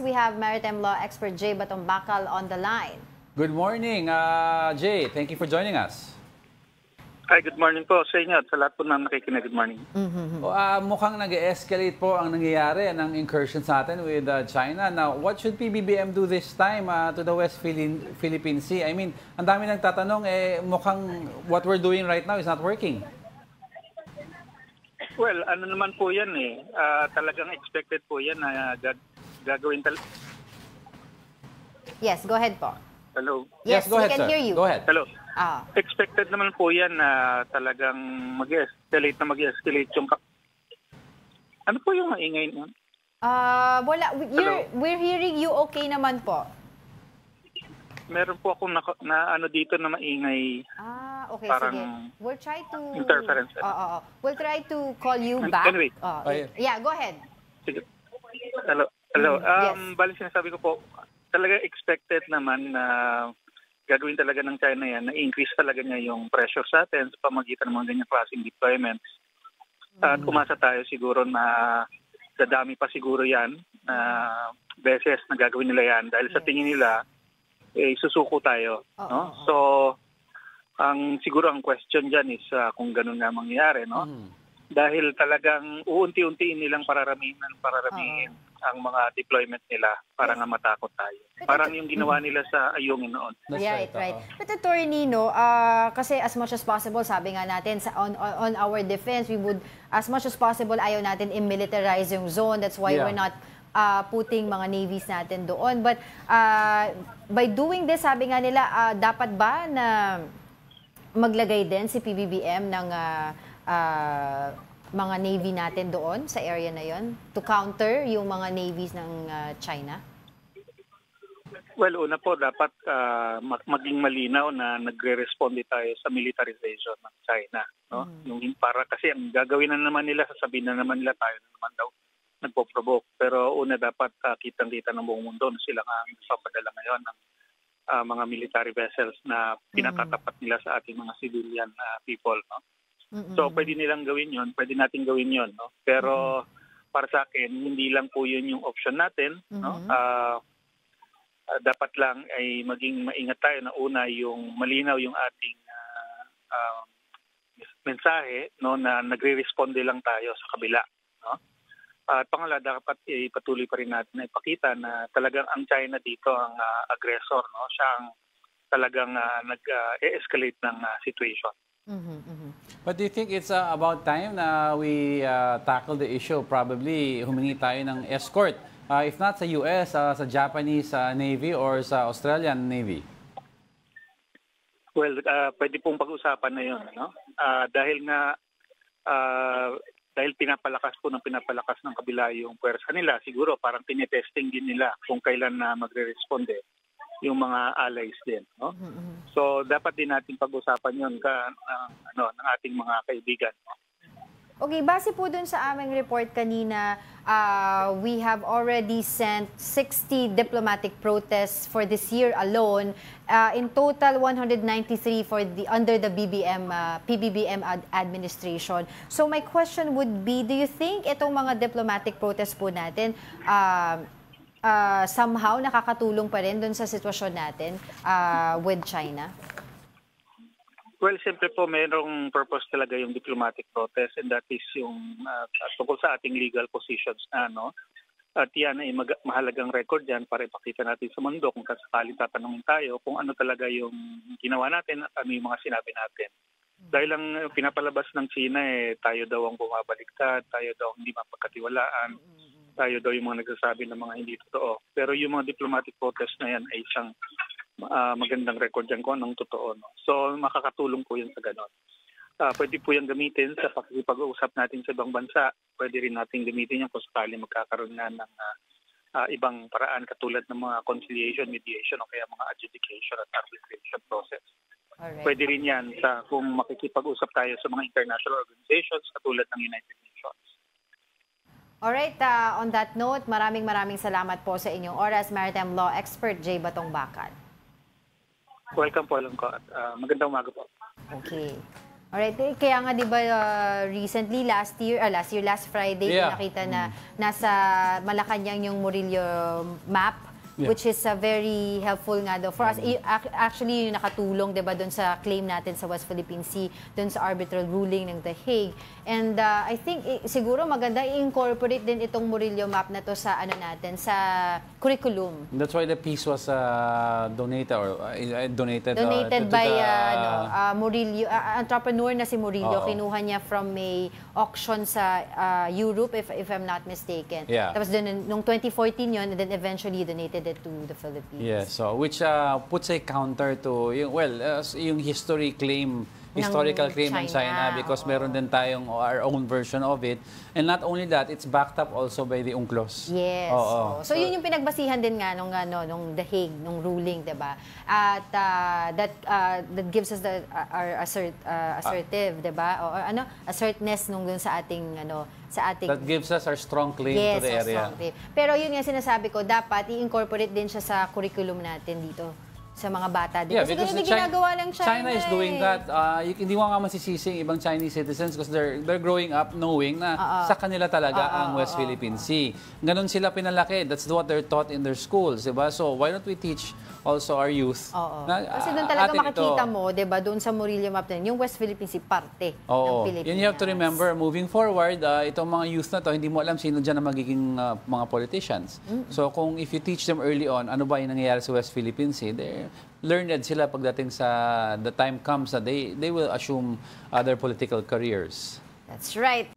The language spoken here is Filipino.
We have maritime law expert Jay Batong Bakal on the line. Good morning, Jay. Thank you for joining us. Hi, good morning po sa inyo at sa lahat po na nakikinig. Good morning. Mukhang nag-escalate po ang nangyayari ng incursions natin with China. Now, what should PBBM do this time to the West Philippine Sea? I mean, ang dami nagtatanong, mukhang what we're doing right now is not working. Well, ano naman po yan talagang expected po yan na gagawin Yes, go ahead po. Hello? Yes, go we ahead, can sir. hear you. Go ahead. Hello? Ah. Expected naman po yan na talagang mag-escalate yung... Ano po yung maingay niyo? Wala. We're hearing you okay naman po. Meron po akong na ano dito na maingay. Okay, parang sige. We'll try to... interference. We'll try to call you back. Anyway. Yeah, go ahead. Sige. Hello. Yes. Bali sinasabi ko po, talaga expected naman na gagawin talaga ng China yan, na increase talaga niya yung pressure sa atin sa pamagitan ng mga ganyang klaseng deployments. At umasa tayo siguro na dadami pa siguro yan na beses na gagawin nila yan dahil sa tingin nila, susuko tayo. No? So, siguro ang question dyan is kung ganun nga mangyayari, no? Dahil talagang uunti-untiin nilang pararamihin ang mga deployment nila para nga matakot tayo. Parang yung ginawa nila sa Ayungin noon. Right. But Attorney Nino, kasi as much as possible, sabi nga natin, on our defense, we would, as much as possible, ayaw natin i-militarize yung zone. That's why we're not putting mga navies natin doon. But by doing this, sabi nga nila, dapat ba na maglagay din si PBBM ng mga navy natin doon sa area na yon to counter yung mga navies ng China? Well, una po, dapat maging malinaw na nagre-respond tayo sa militarization ng China. No? Yung para kasi ang gagawin na naman nila, sasabihin na naman nila tayo na naman daw nagpo-provoke. Pero una dapat kitang-kita ng buong mundo na sila nga ang papadala ngayon ng mga military vessels na pinatatapat nila sa ating mga civilian people. No? So, pwede nilang gawin yon, pwede natin gawin yon. No? Pero para sa akin, hindi lang po yun yung option natin. No? Dapat lang ay maging maingat tayo na una yung malinaw yung ating mensahe, no, na nagre-responde lang tayo sa kabila. No? At pangalawa, dapat ipatuloy pa rin natin na ipakita na talagang ang China dito ang aggressor. No? Siya ang talagang nag-escalate ng situation. But do you think it's about time na we tackle the issue? Probably humingi tayo ng escort. If not sa US, sa Japanese Navy or sa Australian Navy? Well, pwede pong pag-usapan na yun. No? Dahil nga, dahil pinapalakas ng kabila yung puwersa nila, siguro parang tinetesting din nila kung kailan na magre-responde yung mga allies din. No? So, dapat din natin pag-usapan yun ng ating mga kaibigan. No? Okay, base po dun sa aming report kanina, we have already sent 60 diplomatic protests for this year alone. In total, 193 under the PBBM administration. So my question would be, do you think itong mga diplomatic protests po natin somehow nakakatulong pa rin dun sa sitwasyon natin with China? Well, siyempre po mayroong purpose talaga yung diplomatic protest, and that is yung tungkol sa ating legal positions na, no? At yan ay mahalagang record yan para ipakita natin sa mundo kung sakaling tatanungin tayo kung ano talaga yung ginawa natin at ano yung mga sinabi natin. Dahil lang pinapalabas ng China, tayo daw ang bumabaliktad, tayo daw ang hindi mapagkatiwalaan, tayo daw yung mga nagsasabi ng mga hindi totoo. Pero yung mga diplomatic protest na yan ay isang magandang record yan kung anong totoo. No? So, makakatulong po yan sa ganon. Pwede po yung gamitin sa pag-uusap natin sa ibang bansa. Pwede rin natin gamitin yan kung sakali magkakaroon na ng ibang paraan katulad ng mga conciliation, mediation o kaya mga adjudication at arbitration process. Alright. Pwede rin yan kung makikipag-usap tayo sa mga international organizations katulad ng United Nations. Alright, on that note, maraming salamat po sa inyong oras, maritime law expert Jay Batong Bakal. Welcome po, alam ko. At magandang umaga po. Okay. Alright, kaya nga 'di ba recently last last Friday Yeah. nakita na nasa Malacanang yung Murillo map. Yeah. Which is very helpful nga daw for us. Actually, yung nakatulong, 'di ba, doon sa claim natin sa West Philippine Sea, doon sa arbitral ruling ng The Hague. And I think siguro maganda i-incorporate din itong Murillo map na to sa natin, sa curriculum. That's why the piece was donated Donated to by the, Murillo, entrepreneur na si Murillo. Oo. Kinuha niya from a auction sa Europe, if I'm not mistaken. Yeah. Tapos doon, nung 2014 yun, and then eventually donated it to the Philippines. yes, so which puts a counter to yung historical claim ng China, because meron din tayong our own version of it, and not only that, it's backed up also by the UNCLOS. Yes. Oo. So yun yung pinagbasihan din nga nung The Hague, nung ruling, 'di ba? At that gives us the our assertive, 'di ba? O assertness nung dun sa ating That gives us our strong claim to the yes, area. strong claim. Pero yun nga sinasabi ko, dapat i-incorporate din siya sa curriculum natin dito sa mga bata dito. Yeah, Kasi because ganun din ginagawa lang China is doing that. Hindi mo nga masisisi yung ibang Chinese citizens because they're growing up knowing na sa kanila talaga ang West Philippine Sea. Ganon sila pinalaki. That's what they're taught in their schools, diba? So why don't we teach also our youth? Kasi doon talaga makikita mo, 'di ba, doon sa Murillo map na yung West Philippine Sea parte ng Pilipinas. Yun you have to remember, moving forward, itong mga youth na to, hindi mo alam sino dyan ang magiging mga politicians. So if you teach them early on, ano ba yung nangyayari sa West Philippine Sea, they're learned sila pagdating sa the time comes na they will assume other political careers. That's right.